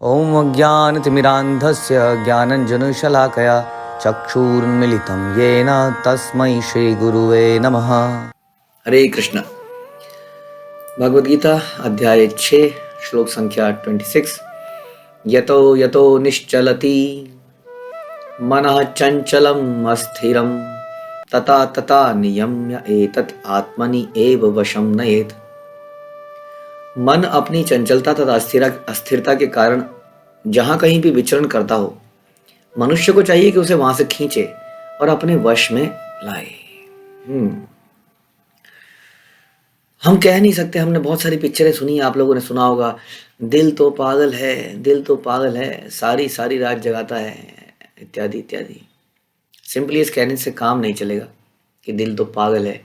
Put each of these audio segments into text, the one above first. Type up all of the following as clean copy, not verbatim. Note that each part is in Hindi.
ॐ अज्ञानतिमिरान्धस्य ज्ञानञ्जनशलाकया चक्षुरुन्मिलितं येन तस्मै श्रीगुरुवे नमः। हरे कृष्ण। भगवद गीता अध्याय 6 श्लोक संख्या 26। यतो यतो निश्चलति मनः चञ्चलम् अस्थिरं तथा तथा नियम्य एतत् आत्मनि एव वशं नयेत्। मन अपनी चंचलता तथा अस्थिरता के कारण जहां कहीं भी विचरण करता हो, मनुष्य को चाहिए कि उसे वहां से खींचे और अपने वश में लाए। हम कह नहीं सकते, हमने बहुत सारी पिक्चरें सुनी, आप लोगों ने सुना होगा, दिल तो पागल है, दिल तो पागल है, सारी सारी रात जगाता है, इत्यादि इत्यादि। सिंपली इस कहने से काम नहीं चलेगा कि दिल तो पागल है।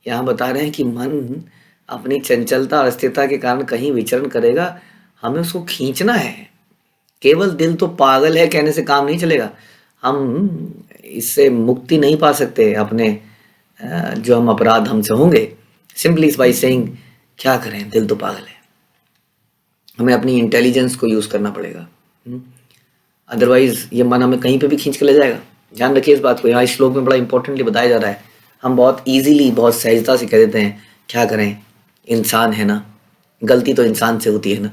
यहाँ बता रहे हैं कि मन अपनी चंचलता और अस्थिरता के कारण कहीं विचरण करेगा, हमें उसको खींचना है। केवल दिल तो पागल है कहने से काम नहीं चलेगा। हम इससे मुक्ति नहीं पा सकते अपने जो हम अपराध हमसे होंगे, सिंपली बाई सेइंग क्या करें, दिल तो पागल है। हमें अपनी इंटेलिजेंस को यूज करना पड़ेगा, अदरवाइज ये मन हमें कहीं पे भी खींच के ले जाएगा। ध्यान रखिए इस बात को, यहाँ इस श्लोक में बड़ा इंपॉर्टेंटली बताया जा रहा है। हम बहुत इजीली, बहुत सहजता से कह देते हैं क्या करें, इंसान है ना, गलती तो इंसान से होती है ना।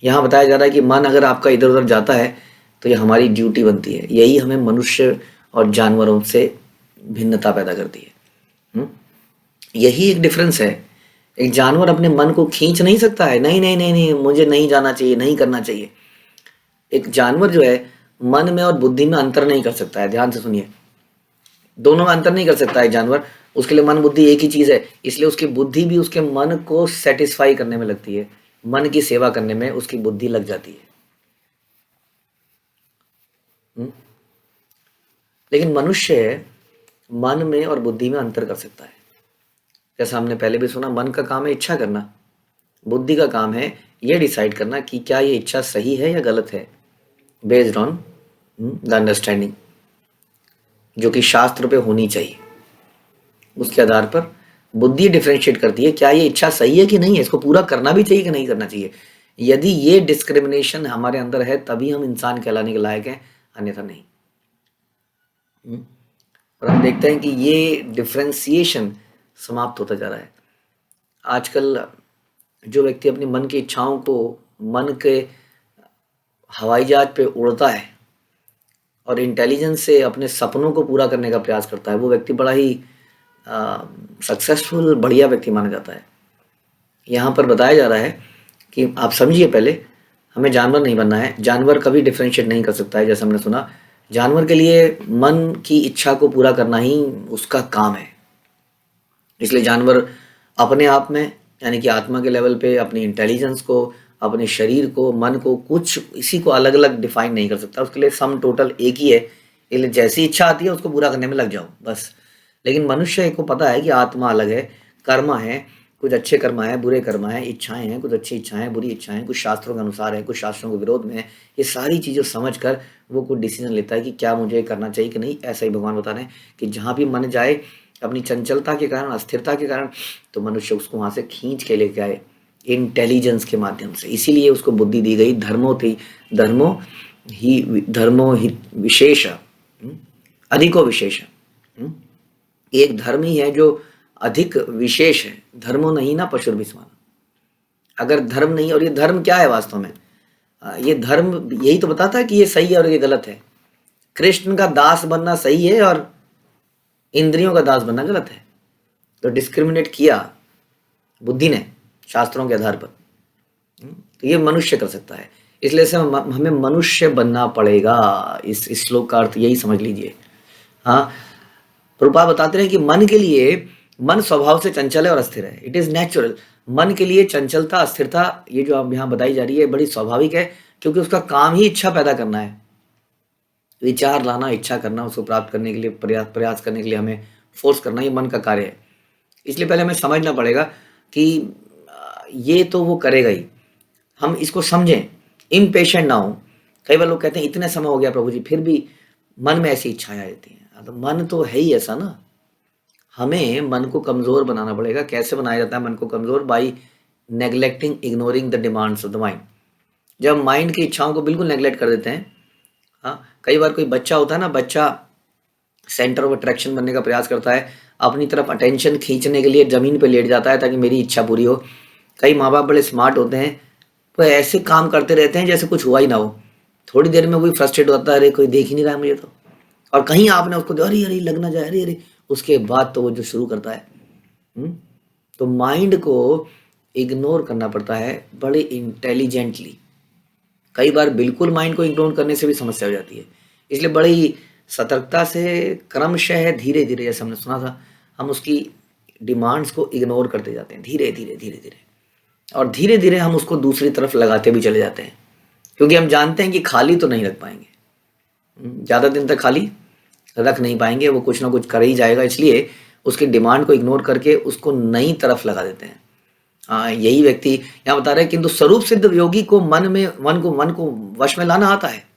यहाँ बताया जा रहा है कि मन अगर आपका इधर उधर जाता है तो ये हमारी ड्यूटी बनती है। यही हमें मनुष्य और जानवरों से भिन्नता पैदा करती है। यही एक डिफरेंस है। एक जानवर अपने मन को खींच नहीं सकता है, नहीं नहीं नहीं नहीं मुझे नहीं जाना चाहिए, नहीं करना चाहिए। एक जानवर जो है मन में और बुद्धि में अंतर नहीं कर सकता है। ध्यान से सुनिए, दोनों में अंतर नहीं कर सकता है जानवर। उसके लिए मन बुद्धि एक ही चीज है, इसलिए उसकी बुद्धि भी उसके मन को सेटिस्फाई करने में लगती है, मन की सेवा करने में उसकी बुद्धि लग जाती है। लेकिन मनुष्य मन में और बुद्धि में अंतर कर सकता है। जैसा हमने पहले भी सुना, मन का काम है इच्छा करना, बुद्धि का काम है यह डिसाइड करना कि क्या ये इच्छा सही है या गलत है, बेस्ड ऑन द अंडरस्टैंडिंग जो कि शास्त्र पे होनी चाहिए। उसके आधार पर बुद्धि डिफरेंशिएट करती है क्या ये इच्छा सही है कि नहीं है, इसको पूरा करना भी चाहिए कि नहीं करना चाहिए। यदि ये डिस्क्रिमिनेशन हमारे अंदर है तभी हम इंसान कहलाने के लायक हैं, अन्यथा नहीं। और हम देखते हैं कि ये डिफरेंशिएशन समाप्त होता जा रहा है। आजकल जो व्यक्ति अपनी मन की इच्छाओं को मन के हवाई जहाज पे उड़ता है और इंटेलिजेंस से अपने सपनों को पूरा करने का प्रयास करता है, वो व्यक्ति बड़ा ही सक्सेसफुल, बढ़िया व्यक्ति माना जाता है। यहाँ पर बताया जा रहा है कि आप समझिए, पहले हमें जानवर नहीं बनना है। जानवर कभी डिफरेंशिएट नहीं कर सकता है। जैसे हमने सुना, जानवर के लिए मन की इच्छा को पूरा करना ही उसका काम है। इसलिए जानवर अपने आप में, यानी कि आत्मा के लेवल पे, अपनी इंटेलिजेंस को, अपने शरीर को, मन को, कुछ इसी को अलग अलग डिफाइन नहीं कर सकता। उसके लिए सम टोटल एक ही है। इसलिए जैसी इच्छा आती है उसको पूरा करने में लग जाओ बस। लेकिन मनुष्य को पता है कि आत्मा अलग है, कर्म है, कुछ अच्छे कर्म है, बुरे कर्म है, इच्छाएं हैं, कुछ अच्छी इच्छाएं, बुरी इच्छाएं, कुछ शास्त्रों के अनुसार है, कुछ शास्त्रों के विरोध में है। ये सारी चीज़ें समझ कर वो कुछ डिसीजन लेता है कि क्या मुझे करना चाहिए कि नहीं। ऐसा ही भगवान बता रहे हैं कि जहाँ भी मन जाए अपनी चंचलता के कारण, अस्थिरता के कारण, तो मनुष्य उसको वहाँ से खींच के लेके आए इंटेलिजेंस के माध्यम से। इसीलिए उसको बुद्धि दी गई। धर्मो ही विशेष, अधिको विशेष। एक धर्म ही है जो अधिक विशेष है, धर्मो नहीं ना पशुर विस्मान। अगर धर्म नहीं, और ये धर्म क्या है वास्तव में, ये धर्म यही तो बताता है कि ये सही है और ये गलत है। कृष्ण का दास बनना सही है और इंद्रियों का दास बनना गलत है। तो डिस्क्रिमिनेट किया बुद्धि ने शास्त्रों के आधार पर, तो ये मनुष्य कर सकता है। इसलिए से हमें मनुष्य बनना पड़ेगा। इस श्लोक का अर्थ यही समझ लीजिए। हाँ, प्रभुपाद बताते हैं कि मन के लिए, मन स्वभाव से चंचल है और अस्थिर है, इट इज नेचुरल। मन के लिए चंचलता, अस्थिरता, ये जो अब यहाँ बताई जा रही है, बड़ी स्वाभाविक है, क्योंकि उसका काम ही इच्छा पैदा करना है, विचार लाना, इच्छा करना, उसको प्राप्त करने के लिए प्रयास करने के लिए हमें फोर्स करना, ये मन का कार्य है। इसलिए पहले हमें समझना पड़ेगा कि ये तो वो करेगा ही, हम इसको समझें, इम्पेशेंट ना हो। कई बार लोग कहते हैं इतने समय हो गया प्रभु जी, फिर भी मन में ऐसी इच्छाएं आ जाती हैं। तो मन तो है ही ऐसा ना। हमें मन को कमजोर बनाना पड़ेगा। कैसे बनाया जाता है मन को कमजोर? By neglecting, ignoring the demands of the mind. जब माइंड की इच्छाओं को बिल्कुल नेगलेक्ट कर देते हैं। हाँ, कई बार कोई बच्चा होता है ना, बच्चा सेंटर ऑफ अट्रैक्शन बनने का प्रयास करता है, अपनी तरफ अटेंशन खींचने के लिए ज़मीन पे लेट जाता है ताकि मेरी इच्छा पूरी हो। कई माँ बाप बड़े स्मार्ट होते हैं, वो ऐसे काम करते रहते हैं जैसे कुछ हुआ ही ना हो। थोड़ी देर में वही फ्रस्ट्रेट होता है, अरे कोई देख ही नहीं रहा है मुझे तो, और कहीं आपने उसको अरे अरे लग ना जाए, अरे अरे, उसके बाद तो वो जो शुरू करता है। तो माइंड को इग्नोर करना पड़ता है बड़े इंटेलिजेंटली। कई बार बिल्कुल माइंड को इग्नोर करने से भी समस्या हो जाती है, इसलिए बड़ी सतर्कता से, क्रमशः, धीरे धीरे, जैसे हमने सुना था, हम उसकी डिमांड्स को इग्नोर करते जाते हैं, धीरे धीरे धीरे धीरे, और धीरे धीरे हम उसको दूसरी तरफ लगाते भी चले जाते हैं, क्योंकि हम जानते हैं कि खाली तो नहीं रख पाएंगे, ज़्यादा दिन तक खाली रख नहीं पाएंगे, वो कुछ ना कुछ कर ही जाएगा, इसलिए उसकी डिमांड को इग्नोर करके उसको नई तरफ लगा देते हैं। यही व्यक्ति यहाँ बता रहे हैं, किंतु स्वरूप सिद्ध योगी को मन को वश में लाना आता है।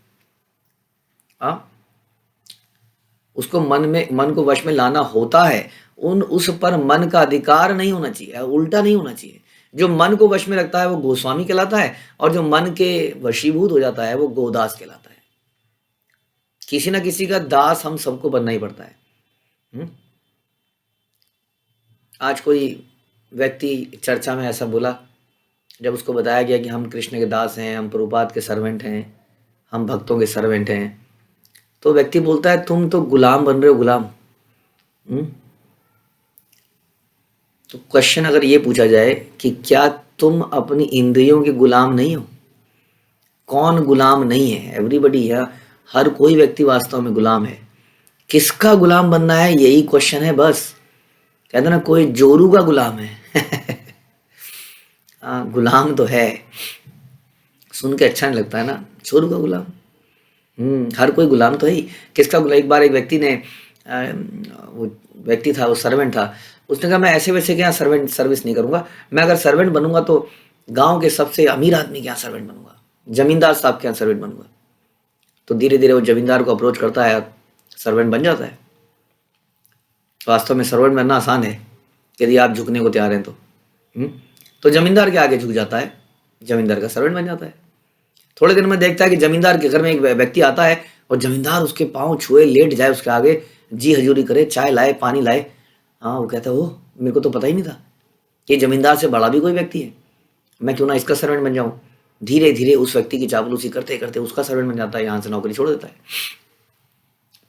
उसको मन को वश में लाना होता है, उस पर मन का अधिकार नहीं होना चाहिए, उल्टा नहीं होना चाहिए। जो मन को वश में रखता है वो गोस्वामी कहलाता है, और जो मन के वशीभूत हो जाता है वो गोदास कहलाता है। किसी ना किसी का दास हम सबको बनना ही पड़ता है। आज कोई व्यक्ति चर्चा में ऐसा बोला, जब उसको बताया गया कि हम कृष्ण के दास हैं, हम प्रभुपाद के सर्वेंट हैं, हम भक्तों के सर्वेंट हैं, तो व्यक्ति बोलता है तुम तो गुलाम बन रहे हो, गुलाम। तो क्वेश्चन अगर ये पूछा जाए कि क्या तुम अपनी इंद्रियों के गुलाम नहीं हो? कौन गुलाम नहीं है? एवरीबडी है, हर कोई व्यक्ति वास्तव में गुलाम है। किसका गुलाम बनना है, यही क्वेश्चन है बस। कहते ना, कोई जोरू का गुलाम है। गुलाम तो है, सुन के अच्छा नहीं लगता है ना, जोरू का गुलाम। हर कोई गुलाम तो है ही। किसका गुलाम? एक बार एक व्यक्ति ने, वो व्यक्ति था, वो सर्वेंट था, उसने कहा मैं ऐसे वैसे के यहाँ सर्वेंट सर्विस नहीं करूँगा, मैं अगर सर्वेंट बनूंगा तो गांव के सबसे अमीर आदमी के यहाँ सर्वेंट बनूंगा, जमींदार साहब के यहाँ सर्वेंट बनूंगा। तो धीरे धीरे वो जमींदार को अप्रोच करता है, सर्वेंट बन जाता है। वास्तव में सर्वेंट बनना आसान है यदि आप झुकने को तैयार हैं तो जमींदार के आगे झुक जाता है, जमींदार का सर्वेंट बन जाता है। थोड़े दिन में देखता है कि जमींदार के घर में एक व्यक्ति आता है और जमींदार उसके पाँव छुए, लेट जाए उसके आगे, जी हजूरी करे, चाय लाए, पानी लाए। वो कहता है, ओह मेरे को तो पता ही नहीं था कि जमींदार से बड़ा भी कोई व्यक्ति है, मैं क्यों ना इसका सर्वेंट बन जाऊँ। धीरे धीरे उस व्यक्ति की चापलूसी करते करते उसका सर्वेंट बन जाता है, यहाँ से नौकरी छोड़ देता है।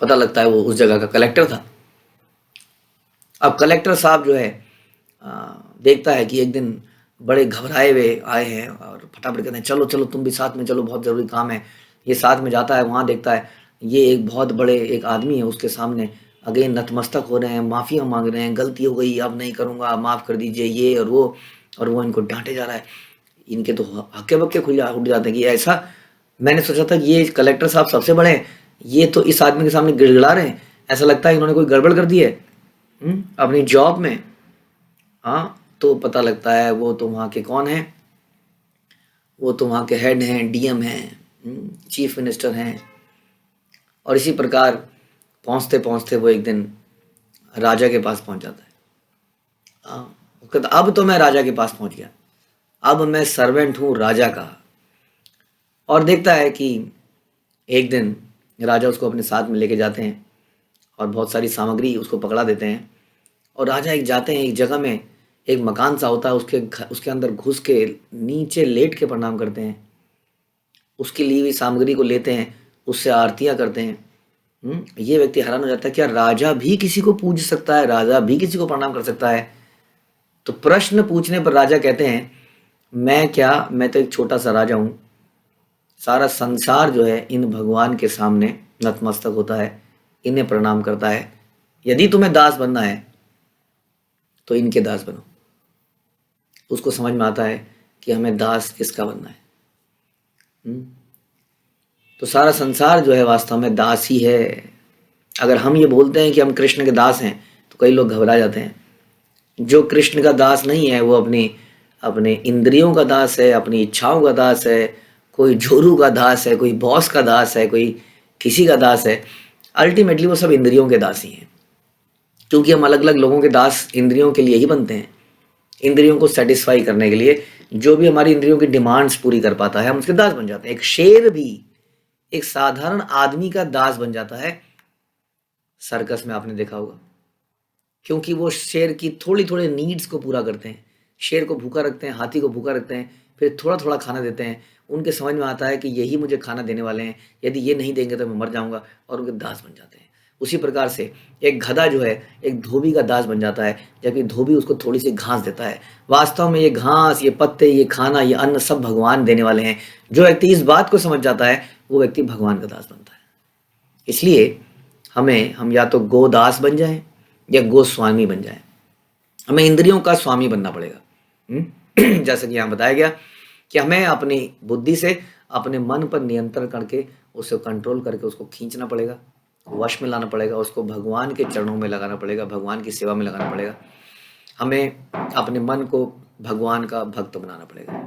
पता लगता है वो उस जगह का कलेक्टर था। अब कलेक्टर साहब जो है देखता है कि एक दिन बड़े घबराए हुए आए हैं और फटाफट कहते हैं चलो चलो तुम भी साथ में चलो, बहुत ज़रूरी काम है। ये साथ में जाता है, वहाँ देखता है ये एक बहुत बड़े एक आदमी है, उसके सामने अगेन नतमस्तक हो रहे हैं, माफ़िया मांग रहे हैं, गलती हो गई, अब नहीं करूँगा, माफ़ कर दीजिए, ये और वो इनको डांटे जा रहा है। इनके तो हक्के बक्के उठ जाते हैं कि ऐसा। मैंने सोचा था कि ये कलेक्टर साहब सबसे बड़े हैं, ये तो इस आदमी के सामने गिड़गिड़ा रहे हैं, ऐसा लगता है इन्होंने कोई गड़बड़ कर दी है अपनी जॉब में। तो पता लगता है वो तो वहाँ के कौन हैं, वो तो वहाँ के हेड हैं, डीएम हैं, चीफ मिनिस्टर हैं। और इसी प्रकार पहुँचते पहुँचते वो एक दिन राजा के पास पहुँच जाता है। वो कहता अब तो मैं राजा के पास पहुँच गया, अब मैं सर्वेंट हूँ राजा का। और देखता है कि एक दिन राजा उसको अपने साथ में लेके जाते हैं और बहुत सारी सामग्री उसको पकड़ा देते हैं, और राजा जाते हैं एक जगह में, एक मकान सा होता है, उसके अंदर घुस के नीचे लेट के प्रणाम करते हैं, उसकी ली हुई सामग्री को लेते हैं, उससे आरतियां करते हैं। ये व्यक्ति हैरान हो जाता है, क्या राजा भी किसी को पूज सकता है, राजा भी किसी को प्रणाम कर सकता है? तो प्रश्न पूछने पर राजा कहते हैं मैं तो एक छोटा सा राजा हूँ, सारा संसार जो है इन भगवान के सामने नतमस्तक होता है, इन्हें प्रणाम करता है। यदि तुम्हें दास बनना है तो इनके दास बनो। उसको समझ में आता है कि हमें दास किसका बनना है। तो सारा संसार जो है वास्तव में दास ही है। अगर हम ये बोलते हैं कि हम कृष्ण के दास हैं तो कई लोग घबरा जाते हैं। जो कृष्ण का दास नहीं है वो अपने इंद्रियों का दास है, अपनी इच्छाओं का दास है, कोई जोरू का दास है, कोई बॉस का दास है, कोई किसी का दास है। अल्टीमेटली वो सब इंद्रियों के दास ही हैं, क्योंकि हम अलग अलग लोगों के दास इंद्रियों के लिए ही बनते हैं, इंद्रियों को सेटिस्फाई करने के लिए। जो भी हमारी इंद्रियों की डिमांड्स पूरी कर पाता है हम उसके दास बन जाते हैं। एक शेर भी एक साधारण आदमी का दास बन जाता है, सर्कस में आपने देखा होगा, क्योंकि वो शेर की थोड़ी थोड़ी नीड्स को पूरा करते हैं। शेर को भूखा रखते हैं, हाथी को भूखा रखते हैं, फिर थोड़ा थोड़ा खाना देते हैं। उनके समझ में आता है कि यही मुझे खाना देने वाले हैं, यदि ये नहीं देंगे तो मैं मर जाऊंगा, और उनके दास बन जाते हैं। उसी प्रकार से एक गधा जो है एक धोबी का दास बन जाता है, जबकि धोबी उसको थोड़ी सी घास देता है। वास्तव में ये घास, ये पत्ते, ये खाना, ये अन्न सब भगवान देने वाले हैं। जो व्यक्ति इस बात को समझ जाता है वो व्यक्ति भगवान का दास बनता है। इसलिए हम या तो गोदास बन जाएं या गोस्वामी बन जाएं। हमें इंद्रियों का स्वामी बनना पड़ेगा। जैसा कि यहाँ बताया गया कि हमें अपनी बुद्धि से अपने मन पर नियंत्रण करके उसे कंट्रोल करके उसको खींचना पड़ेगा, वश में लाना पड़ेगा, उसको भगवान के चरणों में लगाना पड़ेगा, भगवान की सेवा में लगाना पड़ेगा। हमें अपने मन को भगवान का भक्त बनाना पड़ेगा।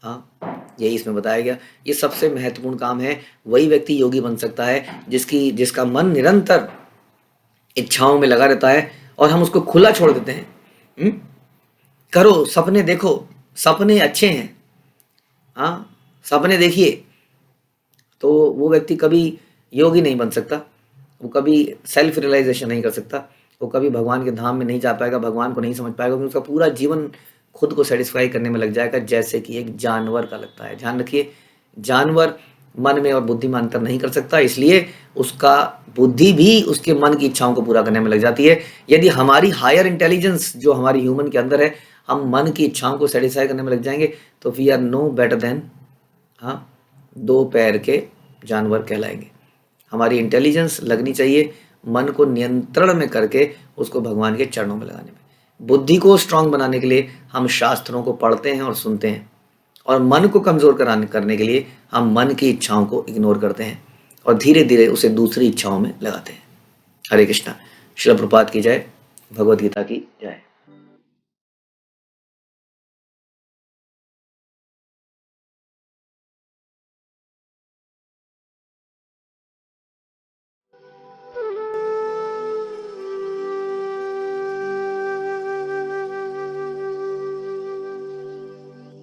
हाँ, यही इसमें बताया गया। ये सबसे महत्वपूर्ण काम है। वही व्यक्ति योगी बन सकता है जिसका मन निरंतर इच्छाओं में लगा रहता है और हम उसको खुला छोड़ देते हैं। करो, सपने देखो, सपने अच्छे हैं, हाँ, सपने देखिए, तो वो व्यक्ति कभी योगी नहीं बन सकता, वो कभी सेल्फ रियलाइजेशन नहीं कर सकता, वो कभी भगवान के धाम में नहीं जा पाएगा, भगवान को नहीं समझ पाएगा, क्योंकि उसका पूरा जीवन खुद को सेटिस्फाई करने में लग जाएगा, जैसे कि एक जानवर का लगता है। ध्यान रखिए, जानवर मन में और बुद्धि में अंतर नहीं कर सकता, इसलिए उसका बुद्धि भी उसके मन की इच्छाओं को पूरा करने में लग जाती है। यदि हमारी हायर इंटेलिजेंस जो हमारी ह्यूमन के अंदर है, हम मन की इच्छाओं को सेटिस्फाई करने में लग जाएंगे, तो we are no better than दो पैर के जानवर कहलाएंगे। हमारी इंटेलिजेंस लगनी चाहिए मन को नियंत्रण में करके उसको भगवान के चरणों में लगाने में। बुद्धि को स्ट्रांग बनाने के लिए हम शास्त्रों को पढ़ते हैं और सुनते हैं, और मन को कमज़ोर करने के लिए हम मन की इच्छाओं को इग्नोर करते हैं और धीरे धीरे उसे दूसरी इच्छाओं में लगाते हैं। हरे कृष्णा। श्रील प्रभुपाद की जय। भगवद गीता की जय।